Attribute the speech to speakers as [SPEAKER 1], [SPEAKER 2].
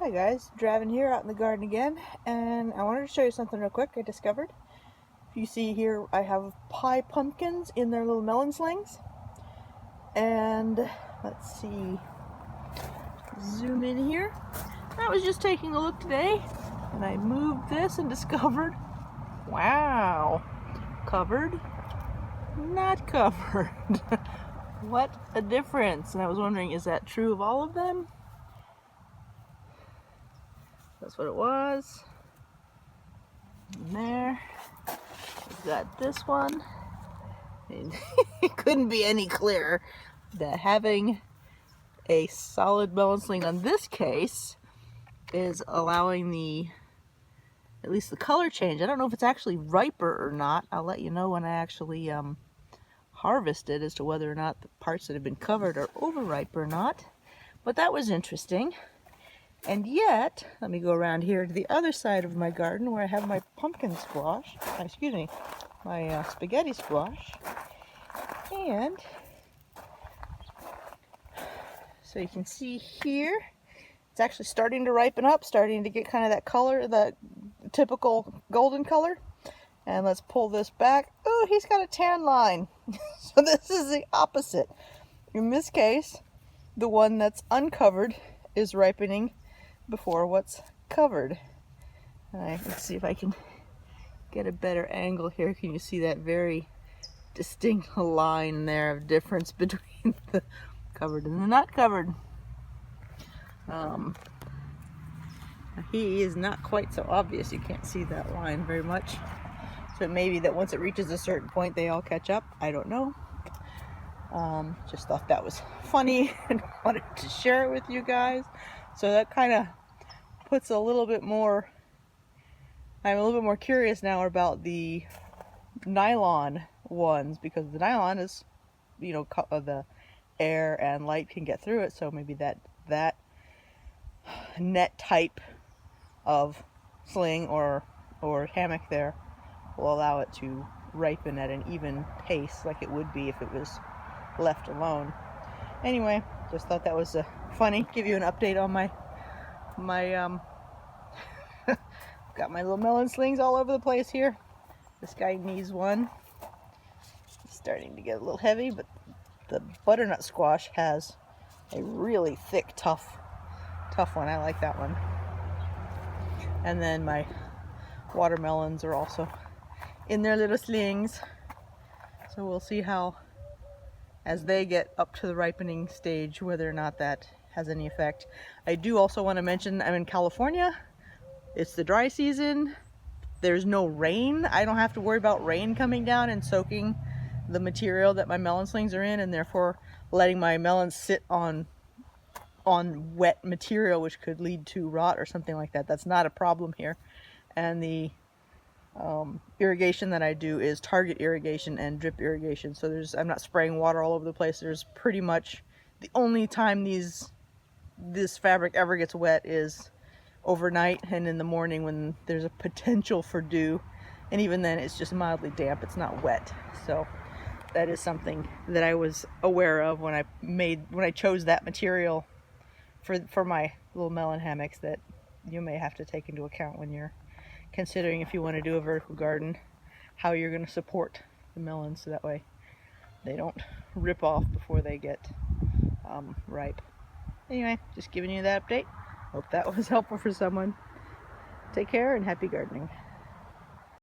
[SPEAKER 1] Hi guys, Draven here out in the garden again, and I wanted to show you something real quick I discovered. You see here I have pie pumpkins in their little melon slings, and let's see, zoom in here. I was just taking a look today and I moved this and discovered, wow, covered, not covered. What a difference. And I was wondering, is that true of all of them? That's what it was. And there, we've got this one. And it couldn't be any clearer that having a solid melon sling on this case is allowing at least the color change. I don't know if it's actually riper or not. I'll let you know when I actually harvest it as to whether or not the parts that have been covered are overripe or not. But that was interesting. And yet, let me go around here to the other side of my garden where I have my pumpkin squash, excuse me, my spaghetti squash. And so you can see here, it's actually starting to ripen up, starting to get kind of that color, the typical golden color. And let's pull this back. Oh, he's got a tan line. So this is the opposite. In this case, the one that's uncovered is ripening before what's covered. Let's see if I can get a better angle here. Can you see that very distinct line there of difference between the covered and the not covered? He is not quite so obvious. You can't see that line very much. So maybe that once it reaches a certain point they all catch up. I don't know. Just thought that was funny and wanted to share it with you guys. So that kind of puts a little bit more, I'm a little bit more curious now about the nylon ones, because the nylon is, you know, the air and light can get through it. So maybe that net type of sling or hammock there will allow it to ripen at an even pace like it would be if it was left alone. Anyway, just thought that was funny. Give you an update on my got my little melon slings all over the place here. This guy needs one. It's starting to get a little heavy, but the butternut squash has a really thick, tough one. I like that one. And then my watermelons are also in their little slings. So we'll see how, as they get up to the ripening stage, whether or not that has any effect. I do also want to mention I'm in California. It's the dry season. There's no rain. I don't have to worry about rain coming down and soaking the material that my melon slings are in, and therefore letting my melons sit on wet material, which could lead to rot or something like that. That's not a problem here. And the irrigation that I do is target irrigation and drip irrigation. So I'm not spraying water all over the place. There's pretty much the only time this fabric ever gets wet is overnight and in the morning when there's a potential for dew, and even then it's just mildly damp. It's not wet. So that is something that I was aware of when I chose that material for my little melon hammocks, that you may have to take into account when you're considering, if you want to do a vertical garden, how you're going to support the melons so that way they don't rip off before they get ripe. Anyway, just giving you that update. Hope that was helpful for someone. Take care and happy gardening.